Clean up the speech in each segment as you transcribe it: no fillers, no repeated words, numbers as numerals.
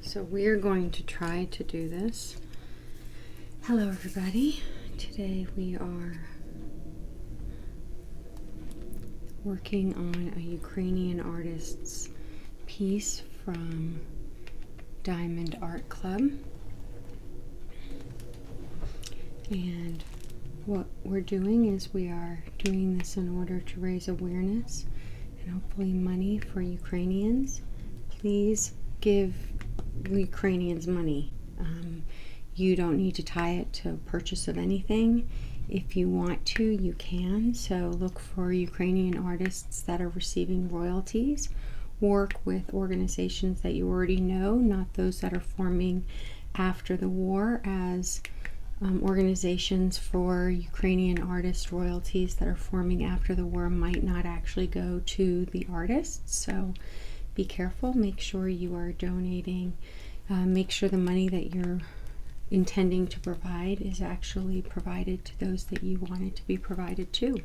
So we're going to try to do this. Hello everybody. Today we are working on a Ukrainian artist's piece from Diamond Art Club. And what we're doing is we are doing this in order to raise awareness and hopefully money for Ukrainians. Please give Ukrainians money. You don't need to tie it to purchase of anything. If you want to, you can. So look for Ukrainian artists that are receiving royalties. Work with organizations that you already know, not those that are forming after the war, as organizations for Ukrainian artist royalties that are forming after the war might not actually go to the artists. So be careful. Make sure you are donating. Make sure the money that you're intending to provide is actually provided to those that you want it to be provided to.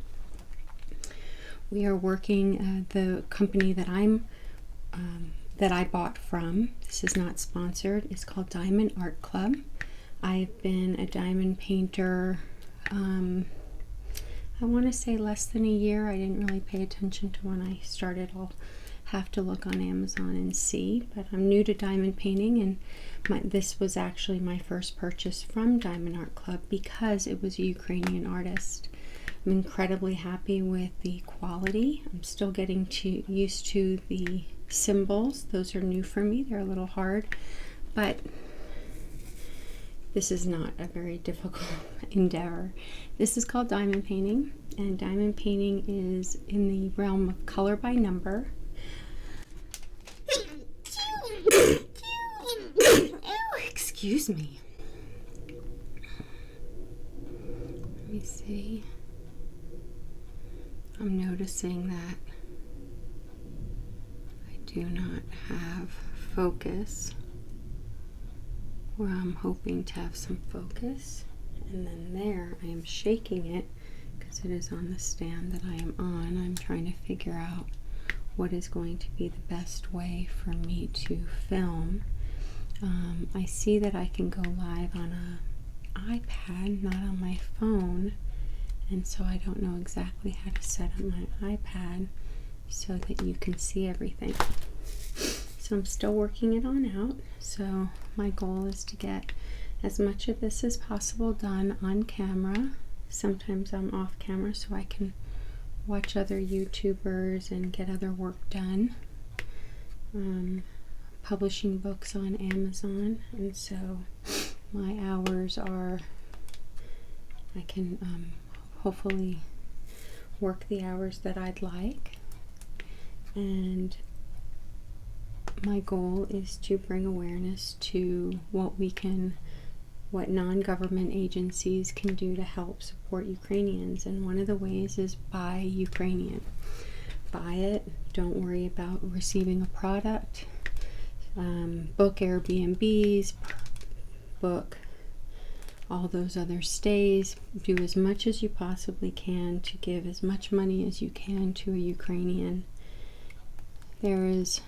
We are working, the company that I bought from, this is not sponsored, it's called Diamond Art Club. I've been a diamond painter, I want to say less than a year. I didn't really pay attention to when I started. I'll have to look on Amazon and see, but I'm new to diamond painting, and this was actually my first purchase from Diamond Art Club because it was a Ukrainian artist. I'm incredibly happy with the quality. I'm still getting used to the symbols. Those are new for me. They're a little hard, but this is not a very difficult endeavor. This is called diamond painting, and diamond painting is in the realm of color by number. Excuse me. Let me see. I'm noticing that I do not have focus where I'm hoping to have some focus. And then there, I am shaking it because it is on the stand that I am on. I'm trying to figure out what is going to be the best way for me to film. I see that I can go live on an iPad, not on my phone, and so I don't know exactly how to set up my iPad so that you can see everything. So I'm still working it on out. So my goal is to get as much of this as possible done on camera. Sometimes I'm off camera so I can watch other YouTubers and get other work done. Publishing books on Amazon, and so my hours are, I can hopefully work the hours that I'd like, and my goal is to bring awareness to what non-government agencies can do to help support Ukrainians, and one of the ways is buy Ukrainian. Buy it. Don't worry about receiving a product. Book Airbnbs, book all those other stays. Do as much as you possibly can to give as much money as you can to a Ukrainian. There is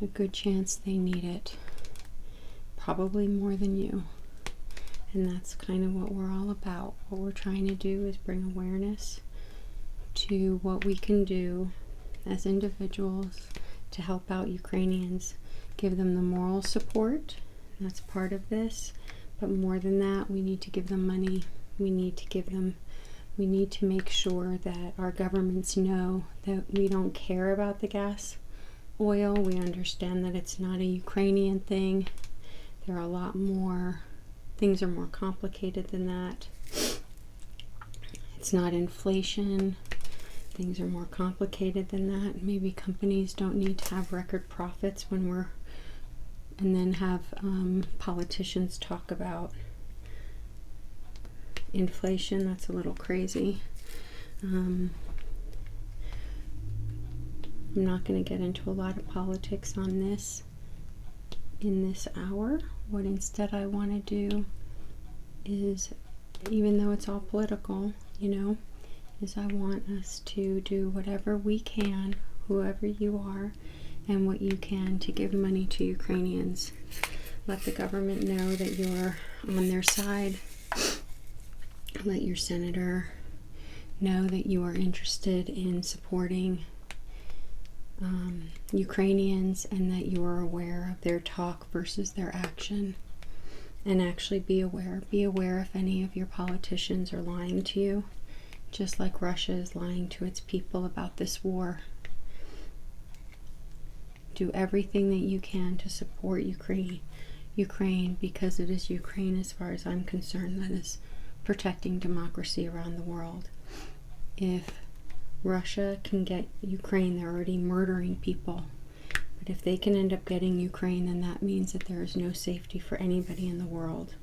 a good chance they need it, probably more than you, and that's kind of what we're all about. What we're trying to do is bring awareness to what we can do as individuals to help out Ukrainians, give them the moral support. That's part of this, but more than that, we need to give them money. We need to make sure that our governments know that we don't care about the gas, oil. We understand that it's not a Ukrainian thing. There are a lot more, things are more complicated than that. It's not inflation. Things are more complicated than that. Maybe companies don't need to have record profits and then have politicians talk about inflation. That's a little crazy. I'm not going to get into a lot of politics on this in this hour. What instead I want to do is, even though it's all political, is I want us to do whatever we can, whoever you are, and what you can to give money to Ukrainians. Let the government know that you're on their side. Let your senator know that you are interested in supporting Ukrainians, and that you are aware of their talk versus their action. And actually be aware if any of your politicians are lying to you, just like Russia is lying to its people about this war. Do everything that you can to support Ukraine, because it is Ukraine, as far as I'm concerned, that is protecting democracy around the world. If Russia can get Ukraine, they're already murdering people. But if they can end up getting Ukraine, then that means that there is no safety for anybody in the world,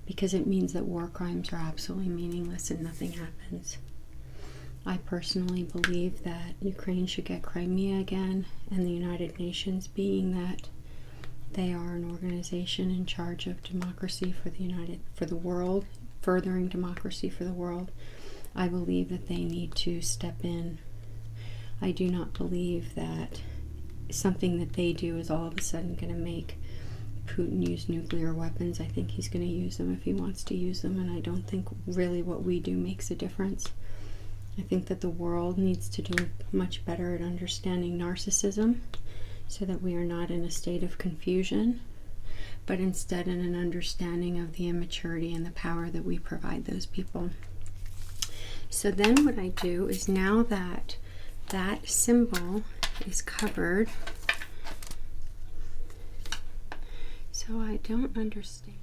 because it means that war crimes are absolutely meaningless and nothing happens. I personally believe that Ukraine should get Crimea again, and the United Nations, being that they are an organization in charge of democracy for the world, furthering democracy for the world, I believe that they need to step in. I do not believe that something that they do is all of a sudden going to make Putin use nuclear weapons. I think he's going to use them if he wants to use them, and I don't think really what we do makes a difference. I think that the world needs to do much better at understanding narcissism, so that we are not in a state of confusion, but instead in an understanding of the immaturity and the power that we provide those people. So then what I do is, now that that symbol is covered, so I don't understand,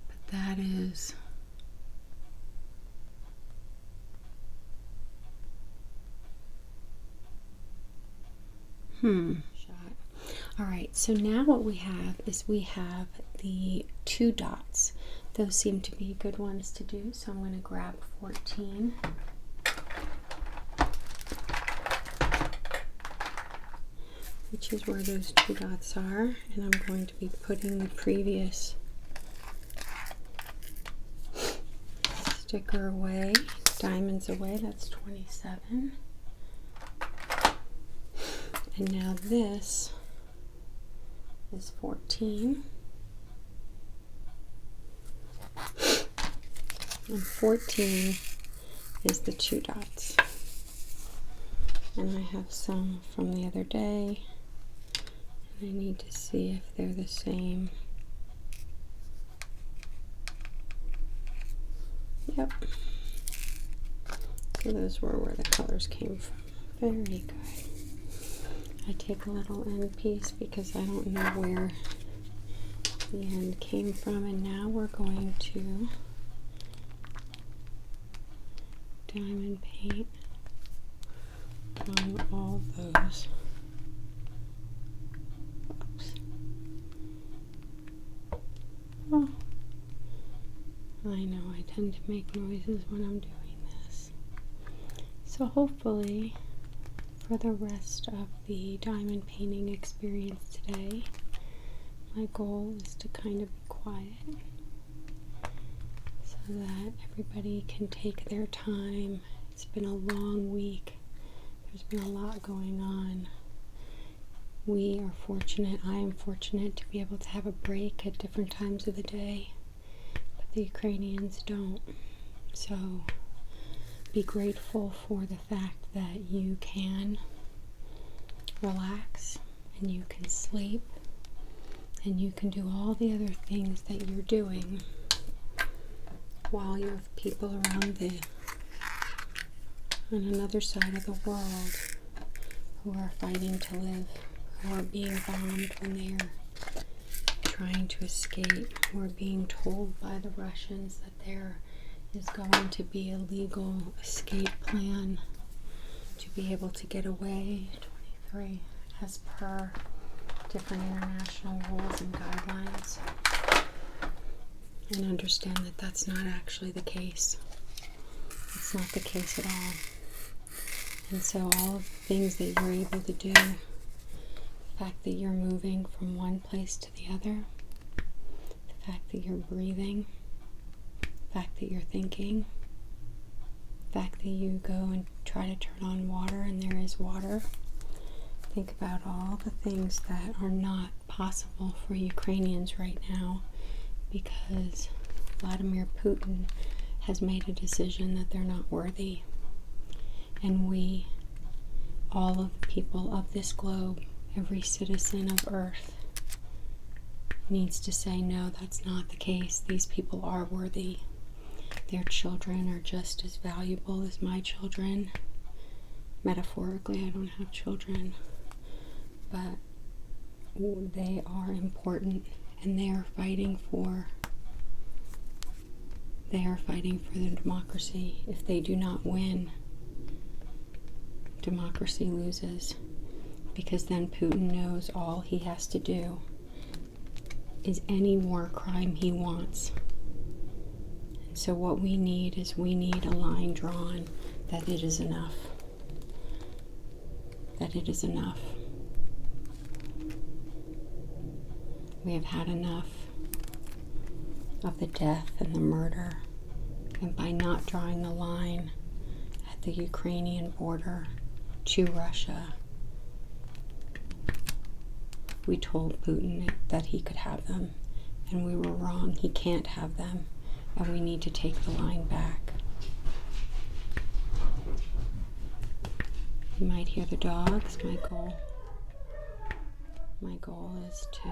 but that is shot. All right, so now what we have is we have the 2 dots. Those seem to be good ones to do, so I'm going to grab 14. Which is where those 2 dots are, and I'm going to be putting the previous sticker away, diamonds away. That's 27. And now this is 14. And 14 is the 2 dots. And I have some from the other day. And I need to see if they're the same. Yep. So those were where the colors came from. Very good. I take a little end piece because I don't know where the end came from. And now we're going to diamond paint on all those. Oops. Oh, I know I tend to make noises when I'm doing this. So hopefully for the rest of the diamond painting experience today, my goal is to kind of be quiet so that everybody can take their time. It's been a long week. There's been a lot going on. We are fortunate, I am fortunate to be able to have a break at different times of the day, but the Ukrainians don't. So be grateful for the fact that you can relax and you can sleep and you can do all the other things that you're doing while you have people on another side of the world who are fighting to live, who are being bombed when they are trying to escape, who are being told by the Russians that there is going to be a legal escape plan to be able to get away, 23, as per different international rules and guidelines, and understand that that's not actually the case. It's not the case at all. And so all of the things that you're able to do, the fact that you're moving from one place to the other, the fact that you're breathing, the fact that you're thinking, the fact that you go and try to turn on water and there is water, think about all the things that are not possible for Ukrainians right now because Vladimir Putin has made a decision that they're not worthy. And we, all of the people of this globe, every citizen of Earth, needs to say, no, that's not the case. These people are worthy. Their children are just as valuable as my children. Metaphorically, I don't have children, but they are important, and they are fighting for the democracy. If they do not win, democracy loses, because then Putin knows all he has to do is any war crime he wants. And so what we need is a line drawn that it is enough. That it is enough. We have had enough of the death and the murder, and by not drawing the line at the Ukrainian border to Russia, we told Putin that he could have them, and we were wrong. He can't have them, and we need to take the line back. You might hear the dogs. My goal is to,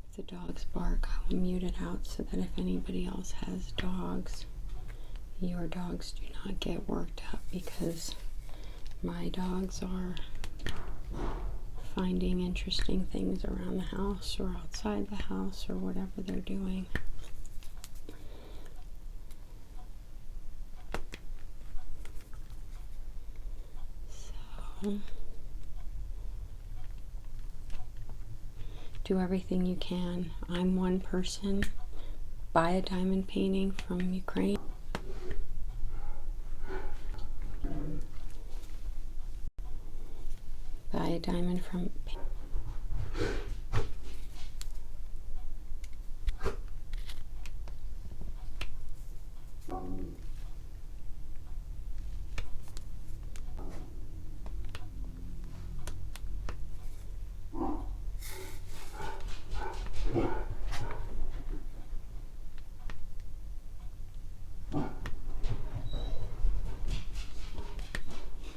if the dogs bark, I will mute it out so that if anybody else has dogs, your dogs do not get worked up, because my dogs are finding interesting things around the house or outside the house or whatever they're doing. So, do everything you can. I'm one person. Buy a diamond painting from Ukraine. Buy a diamond from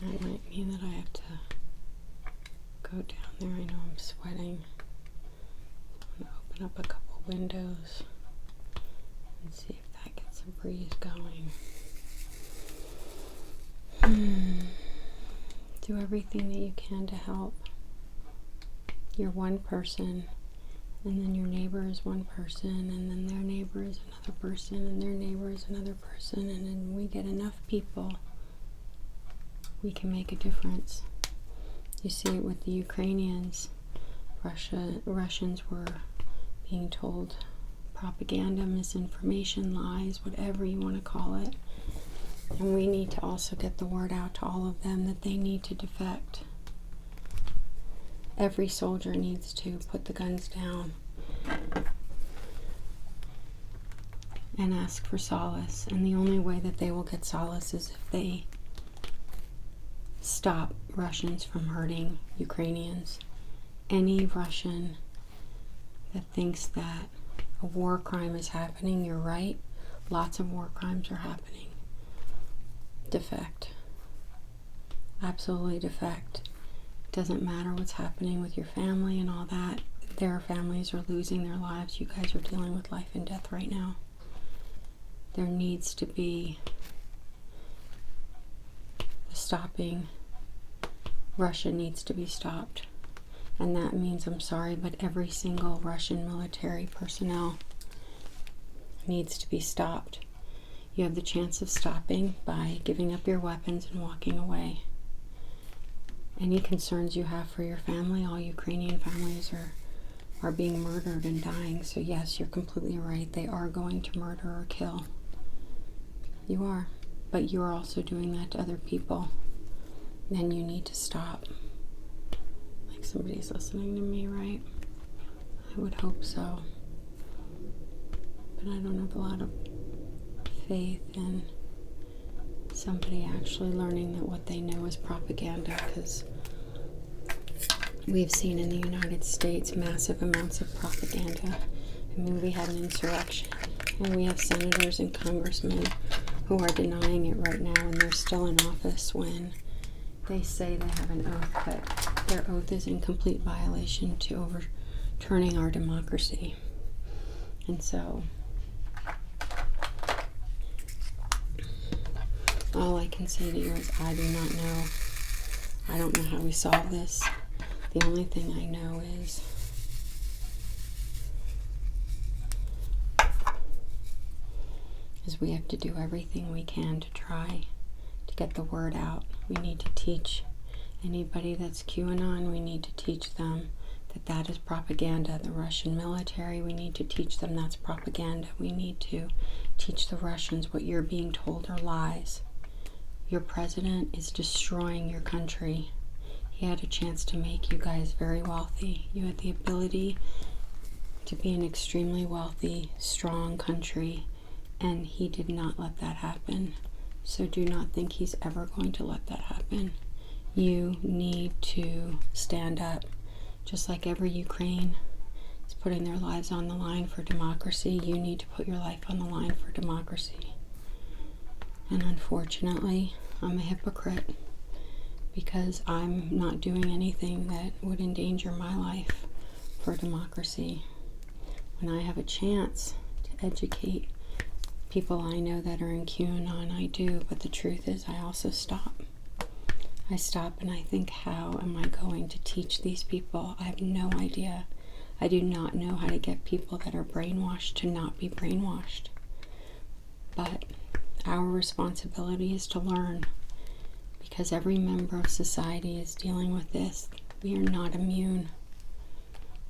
that might mean that I have to go down there. I know I'm sweating. I'm going to open up a couple windows and see if that gets a breeze going. Do everything that you can to help. You're one person, and then your neighbor is one person, and then their neighbor is another person, and their neighbor is another person, and then we get enough people, we can make a difference. You see it with the Ukrainians. Russians were being told propaganda, misinformation, lies, whatever you want to call it. And we need to also get the word out to all of them that they need to defect. Every soldier needs to put the guns down and ask for solace. And the only way that they will get solace is if they stop Russians from hurting Ukrainians. Any Russian that thinks that a war crime is happening, you're right. Lots of war crimes are happening. Defect. Absolutely defect. It doesn't matter what's happening with your family and all that. Their families are losing their lives. You guys are dealing with life and death right now. There needs to be the stopping. Russia needs to be stopped. And that means, I'm sorry, but every single Russian military personnel needs to be stopped. You have the chance of stopping by giving up your weapons and walking away. Any concerns you have for your family, all Ukrainian families are being murdered and dying. So yes, you're completely right. They are going to murder or kill. You are. But you are also doing that to other people. Then you need to stop. Like somebody's listening to me, right? I would hope so. But I don't have a lot of faith in somebody actually learning that what they know is propaganda, because we've seen in the United States massive amounts of propaganda. I mean, we had an insurrection, and we have senators and congressmen who are denying it right now, and they're still in office when they say they have an oath, but their oath is in complete violation to overturning our democracy. And so all I can say to you is I do not know. I don't know how we solve this. The only thing I know is we have to do everything we can to try to get the word out. We need to teach anybody that's QAnon, we need to teach them that that is propaganda. The Russian military, we need to teach them that's propaganda. We need to teach the Russians what you're being told are lies. Your president is destroying your country. He had a chance to make you guys very wealthy. You had the ability to be an extremely wealthy, strong country, and he did not let that happen. So do not think he's ever going to let that happen. You need to stand up. Just like every Ukraine is putting their lives on the line for democracy, you need to put your life on the line for democracy. And unfortunately, I'm a hypocrite because I'm not doing anything that would endanger my life for democracy. When I have a chance to educate people I know that are in QAnon, I do, but the truth is I also stop. I stop and I think, how am I going to teach these people? I have no idea. I do not know how to get people that are brainwashed to not be brainwashed. But our responsibility is to learn, because every member of society is dealing with this. We are not immune.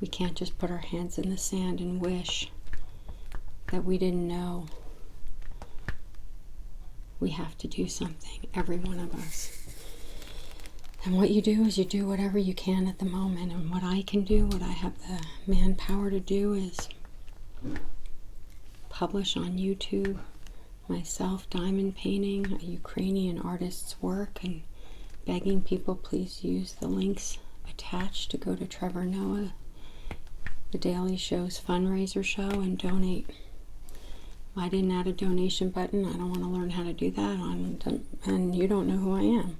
We can't just put our hands in the sand and wish that we didn't know. We have to do something, every one of us. And what you do is you do whatever you can at the moment. And what I can do, what I have the manpower to do, is publish on YouTube myself diamond painting a Ukrainian artist's work and begging people please use the links attached to go to Trevor Noah, The Daily Show's fundraiser show, and donate. I didn't add a donation button. I don't want to learn how to do that, and you don't know who I am.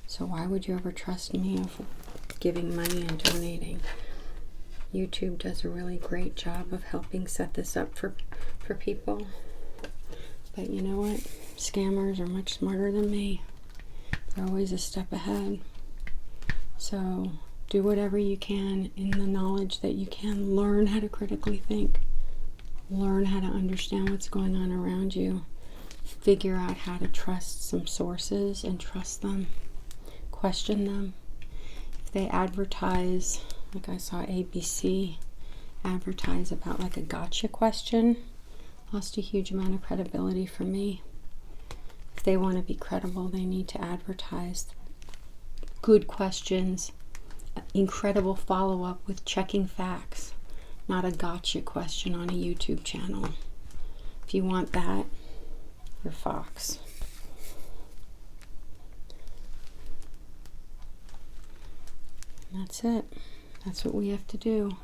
So why would you ever trust me of giving money and donating? YouTube does a really great job of helping set this up for people. But you know what? Scammers are much smarter than me. They're always a step ahead. So do whatever you can in the knowledge that you can. Learn how to critically think. Learn how to understand what's going on around you. Figure out how to trust some sources and trust them. Question them. If they advertise, like I saw ABC advertise about like a gotcha question, lost a huge amount of credibility for me. If they want to be credible, they need to advertise good questions, incredible follow-up with checking facts, not a gotcha question on a YouTube channel. If you want that, you're Fox. And that's it. That's what we have to do.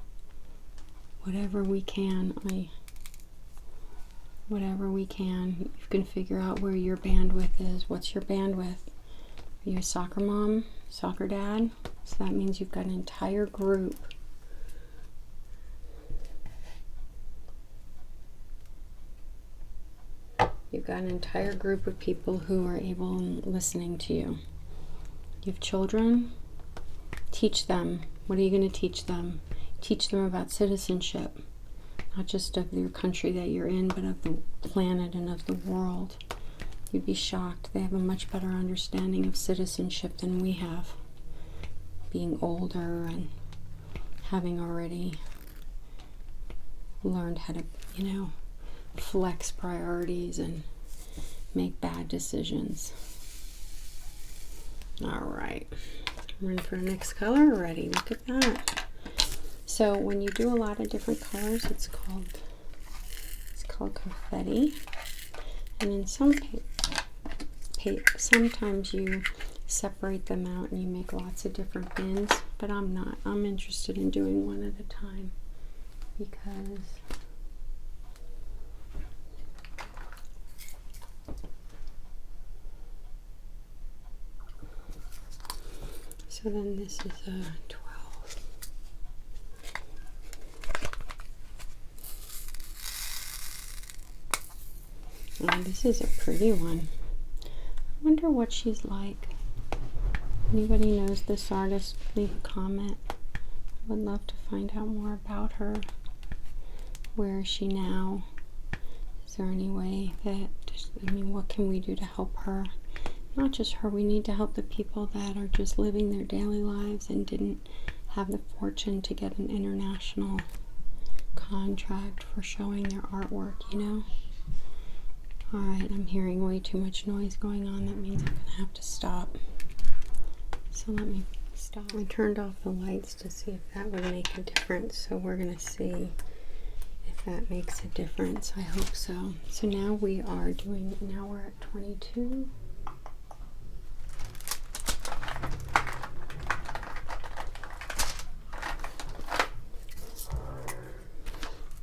Whatever we can, whatever we can. You can figure out where your bandwidth is. What's your bandwidth? Are you a soccer mom, soccer dad? So that means you've got an entire group. You've got an entire group of people who are able and listening to you. You have children. Teach them. What are you going to teach them? Teach them about citizenship. Not just of your country that you're in, but of the planet and of the world. You'd be shocked. They have a much better understanding of citizenship than we have. Being older and having already learned how to, flex priorities and make bad decisions. All right. We're in for the next color already. Look at that. So when you do a lot of different colors, it's called confetti. And in some sometimes you separate them out and you make lots of different bins, but I'm not. I'm interested in doing one at a time because so then this is a 12. Oh, this is a pretty one. I wonder what she's like. Anybody knows this artist, leave a comment. I would love to find out more about her. Where is she now? Is there any way that, I mean, what can we do to help her? Not just her, we need to help the people that are just living their daily lives and didn't have the fortune to get an international contract for showing their artwork, you know? Alright, I'm hearing way too much noise going on. That means I'm going to have to stop. So let me stop. I turned off the lights to see if that would make a difference. So we're going to see if that makes a difference. I hope so. So now we're at 22.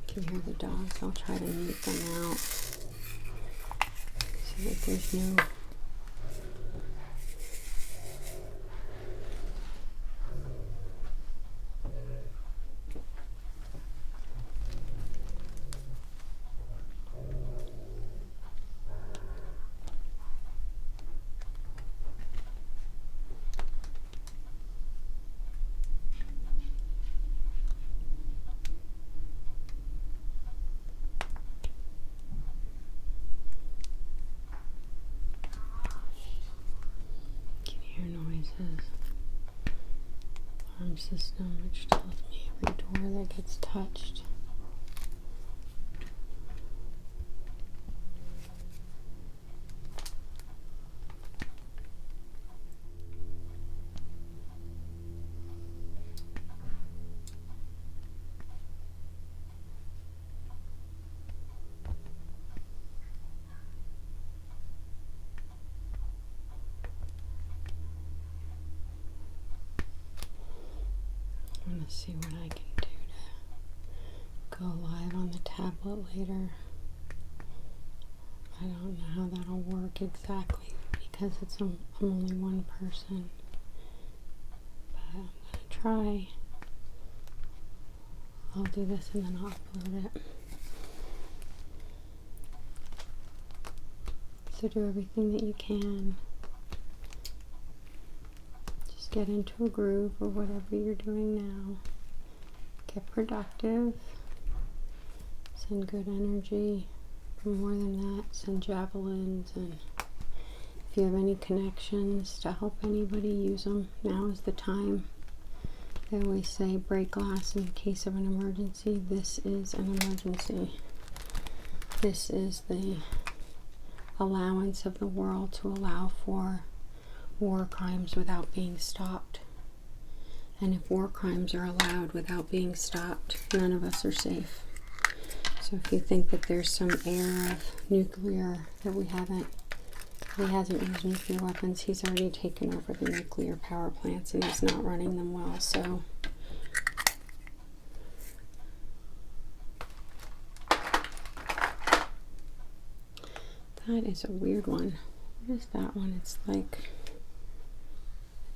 You can hear the dogs. I'll try to mute them out so that there's no alarm system, which tells me every door that gets touched. I'm going to see what I can do to go live on the tablet later. I don't know how that'll work exactly because I'm only one person. But I'm going to try. I'll do this and then I'll upload it. So do everything that you can. Get into a groove or whatever you're doing now. Get productive. Send good energy. But more than that, send javelins. And if you have any connections to help anybody, use them. Now is the time. They always say break glass in case of an emergency. This is an emergency. This is the allowance of the world to allow for war crimes without being stopped. And if war crimes are allowed without being stopped, none of us are safe. So if you think that there's some air of nuclear that he hasn't used nuclear weapons, he's already taken over the nuclear power plants and he's not running them well. So that is a weird one. What is that one? It's like,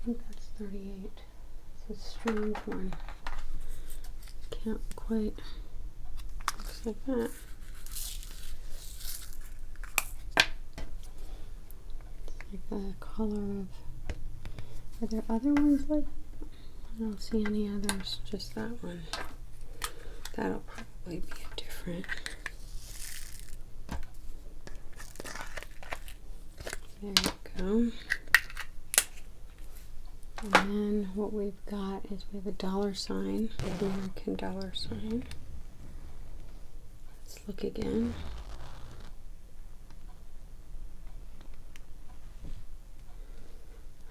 I think that's 38. It's a strange one. Can't quite. Looks like that. It's like the color of. Are there other ones like? I don't see any others. Just that one. That'll probably be a different. There you go. And then what we've got is we have a dollar sign, the American dollar sign. Let's look again.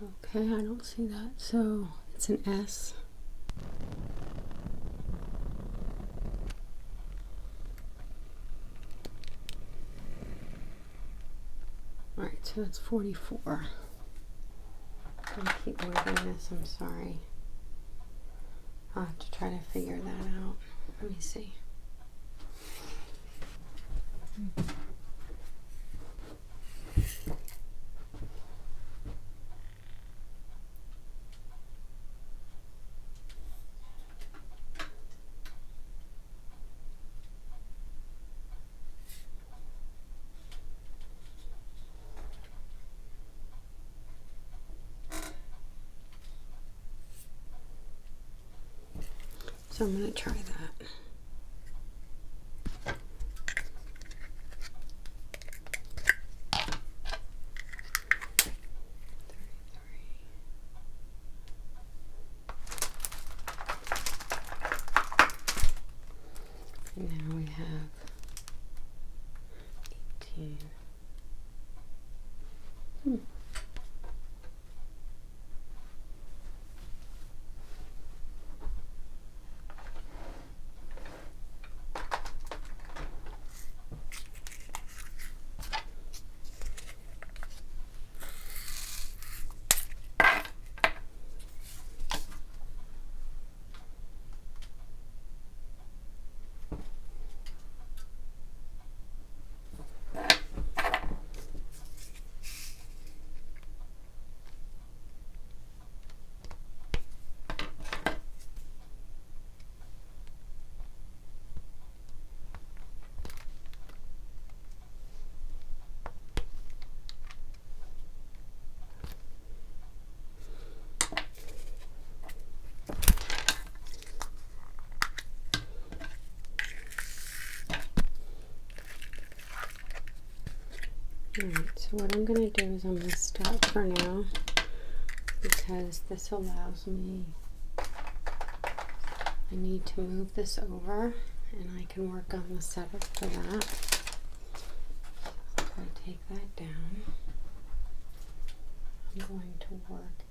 Okay, I don't see that. So it's an S. Alright, so So it's 44. I keep moving this, I'm sorry. I'll have to try to figure that out. Let me see. So I'm going to try that. And now we have 18. Alright, so what I'm going to do is I'm going to stop for now because this allows me, I need to move this over and I can work on the setup for that. So if I take that down, I'm going to work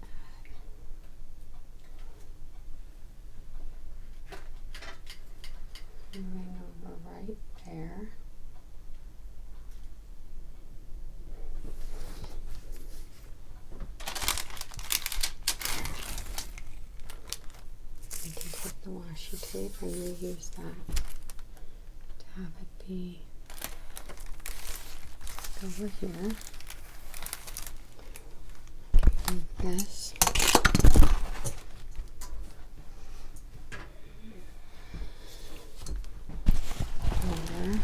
at moving over right there. The washi tape and reuse that to have it be over here. I can move this over.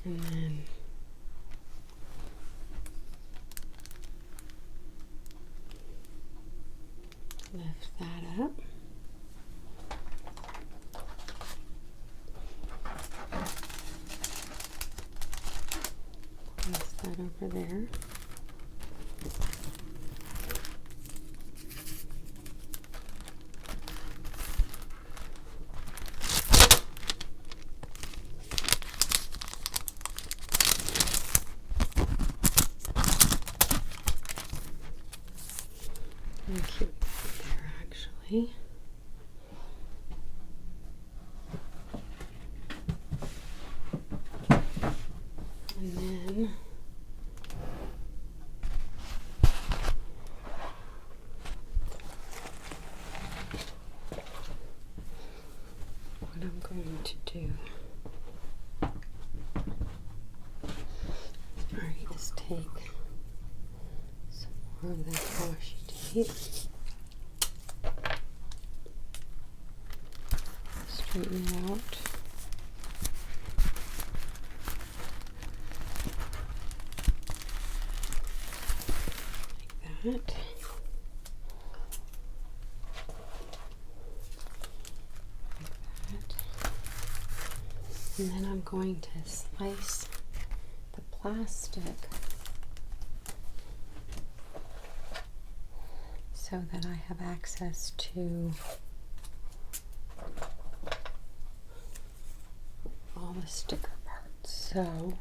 And then lift that up. Place that over there. And keep it there actually. And then what I'm going to do is take some more of that washi tape, straighten it out. Like that. And then I'm going to slice the plastic so that I have access to all the sticker parts. So,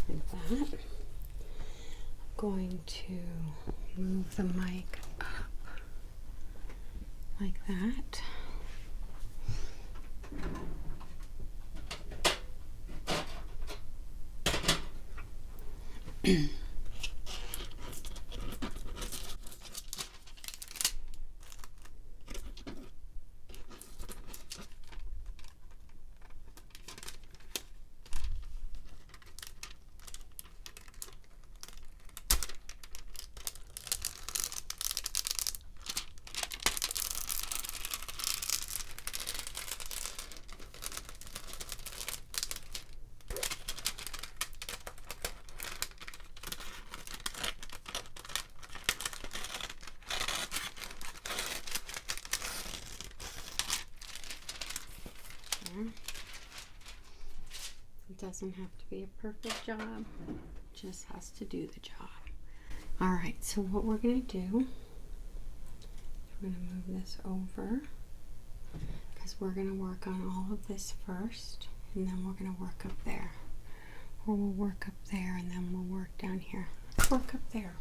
like that. going to move the mic up like that. It doesn't have to be a perfect job, it just has to do the job. Alright, so what we're going to do is we're going to move this over because we're going to work on all of this first, and then we're going to work up there. Or we'll work up there and then we'll work down here. Work up there.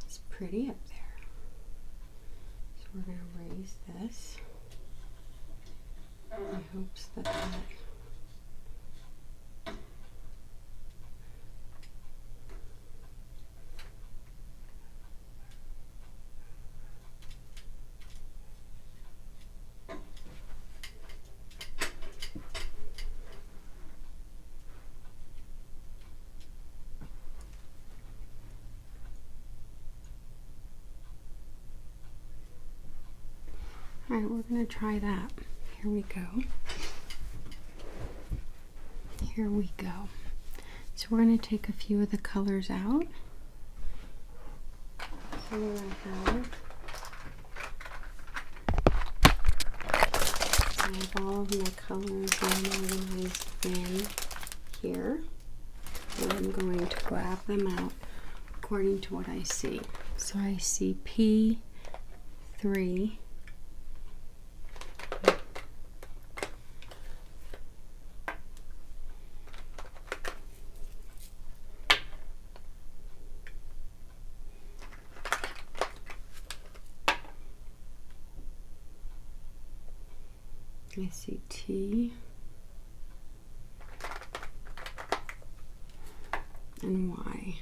It's pretty up there. So we're going to raise this in hopes that Alright, we're going to try that. Here we go. Here we go. So we're going to take a few of the colors out. So I have all of my colors organized in here. And I'm going to grab them out according to what I see. So I see P3. I see T and Y.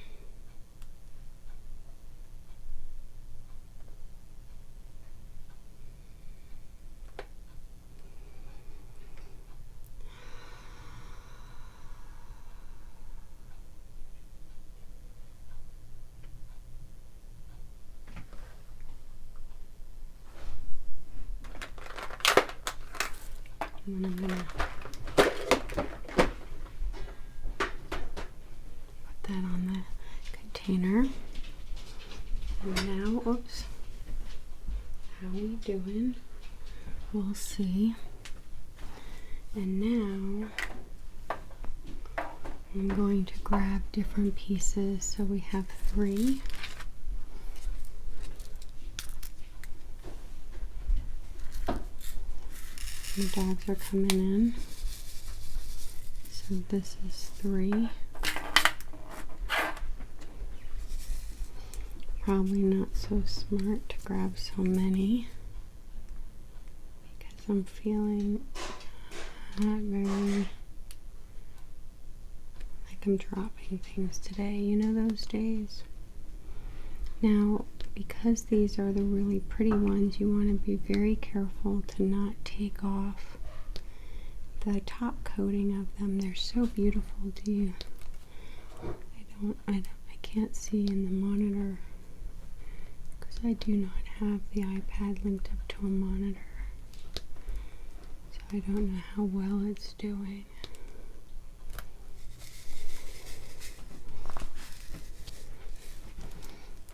And I'm going to put that on the container. And now, oops, how we doing? We'll see. And now I'm going to grab different pieces. So we have 3. The dogs are coming in. So this is 3. Probably not so smart to grab so many because I'm feeling not very like I'm dropping things today. You know those days? Now, because these are the really pretty ones, you want to be very careful to not take off the top coating of them. They're so beautiful. I can't see in the monitor because I do not have the iPad linked up to a monitor. So I don't know how well it's doing.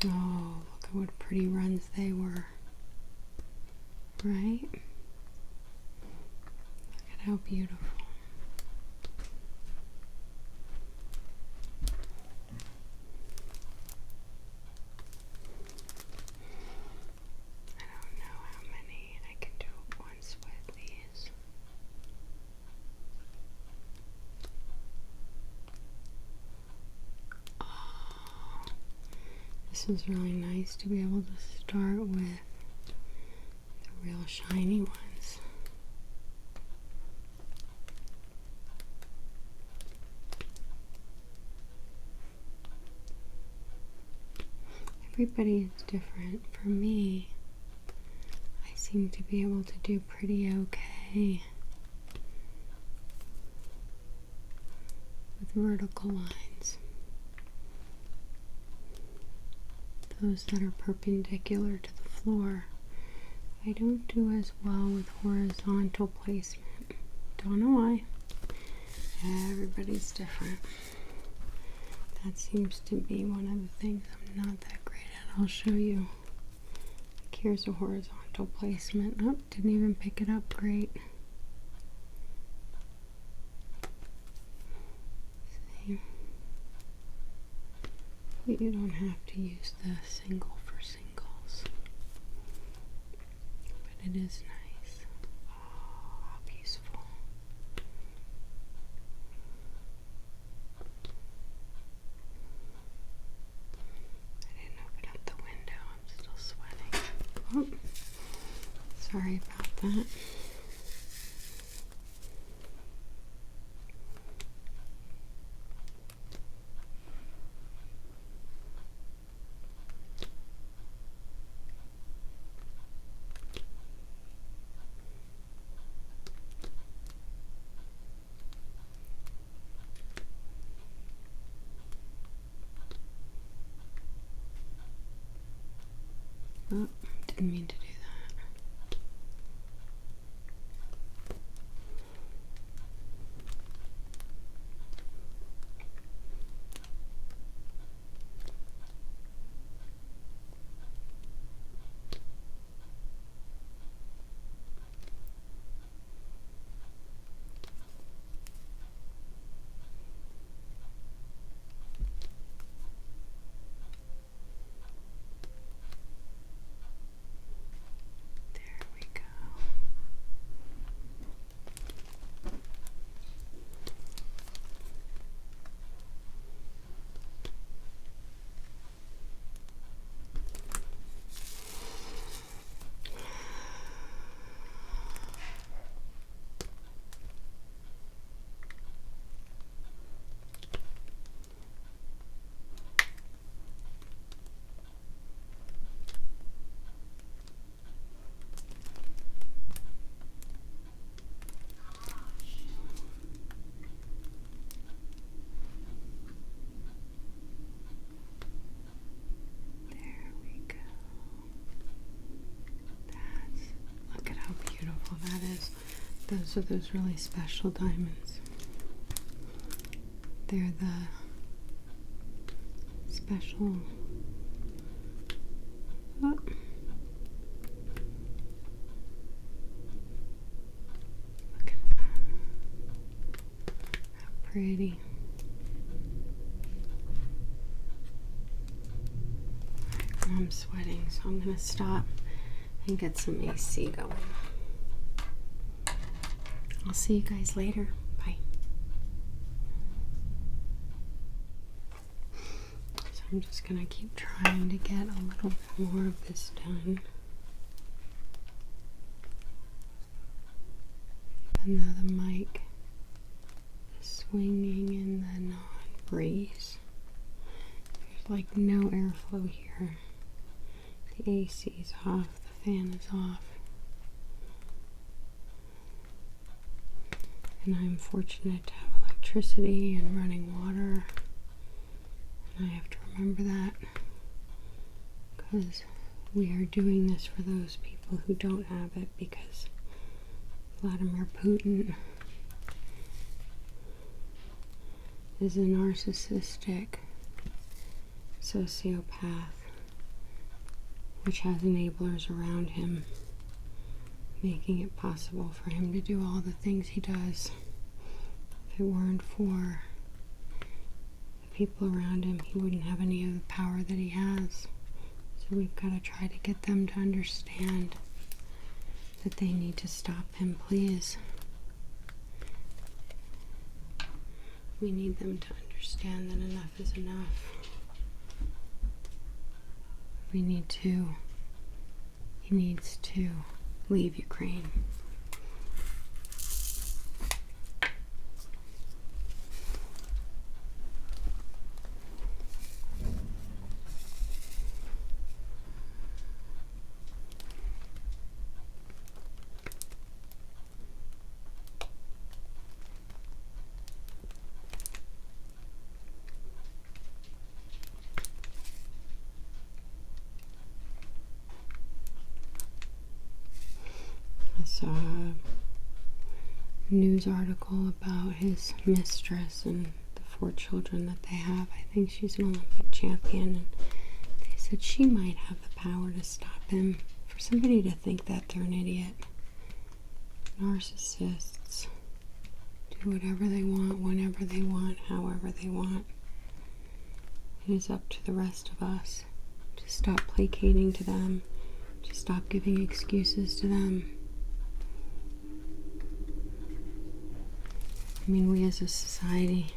Oh, look at what pretty runs they were. Right? Look at how beautiful. I don't know how many I can do at once with these. Oh, This is really nice to be able to start with the real shiny ones. Everybody is different. For me, I seem to be able to do pretty okay with vertical lines. Those that are perpendicular to the floor, I don't do as well with horizontal placement. Don't know why. Everybody's different. That seems to be one of the things I'm not that great at. I'll show you. Like, here's a horizontal placement. Oh, didn't even pick it up great. See? But you don't have to use the single for singles. But it is nice. Oh, how peaceful. I didn't open up the window. I'm still sweating. Oh, sorry about that. Oh, didn't mean to do that. There we go. There we go. Look at how beautiful that is. Those are those really special diamonds. They're the special. Oh. Look at that. How pretty. I'm sweating, so I'm going to stop and get some AC going. I'll see you guys later. Bye. So I'm just going to keep trying to get a little bit more of this done. Even though the mic is swinging in the non-breeze, there's like no airflow here. The AC is off, the fan is off. And I'm fortunate to have electricity and running water. And I have to remember that because we are doing this for those people who don't have it, because Vladimir Putin is a narcissistic sociopath, which has enablers around him, making it possible for him to do all the things he does. If it weren't for the people around him, he wouldn't have any of the power that he has. So we've got to try to get them to understand that they need to stop him, please. We need them to understand that enough is enough. he needs to leave Ukraine. I saw a news article about his mistress and the 4 children that they have. I think she's an Olympic champion, and they said she might have the power to stop him. For somebody to think that, they're an idiot. Narcissists do whatever they want, whenever they want, however they want. It is up to the rest of us to stop placating to them, to stop giving excuses to them. I mean, we as a society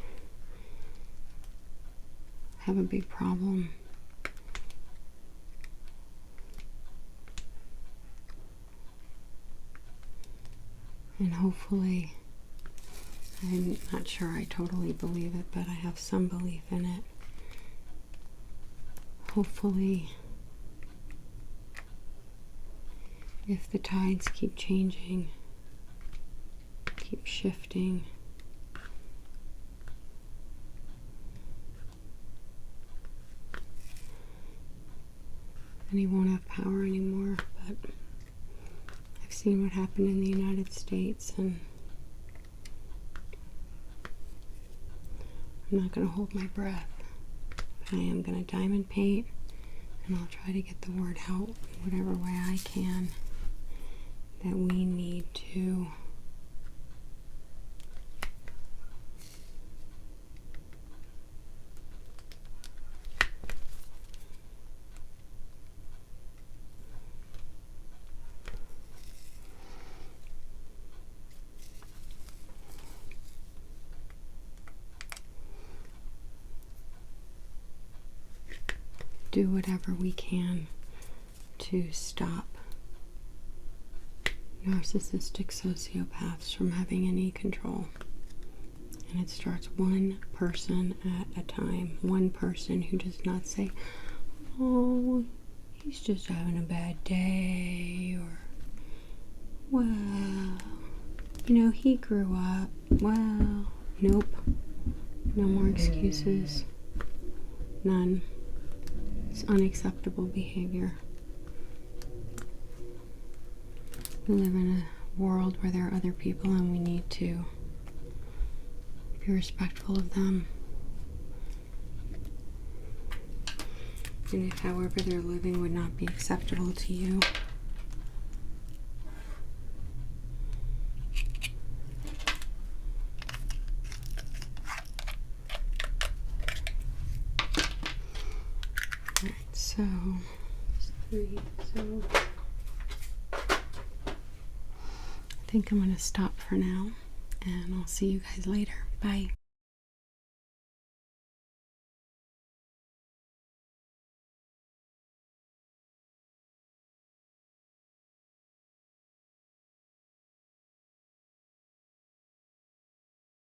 have a big problem. And hopefully, I'm not sure I totally believe it, but I have some belief in it. Hopefully, if the tides keep changing, keep shifting, and he won't have power anymore. But I've seen what happened in the United States, and I'm not going to hold my breath. But I am going to diamond paint, and I'll try to get the word out whatever way I can that we need to do whatever we can to stop narcissistic sociopaths from having any control. And it starts one person at a time. One person who does not say, oh, he's just having a bad day, or, well, he grew up. Well, nope. No more excuses. None. It's unacceptable behavior. We live in a world where there are other people, and we need to be respectful of them. And if however they're living would not be acceptable to you, so it's 3. So I think I'm going to stop for now, and I'll see you guys later. Bye.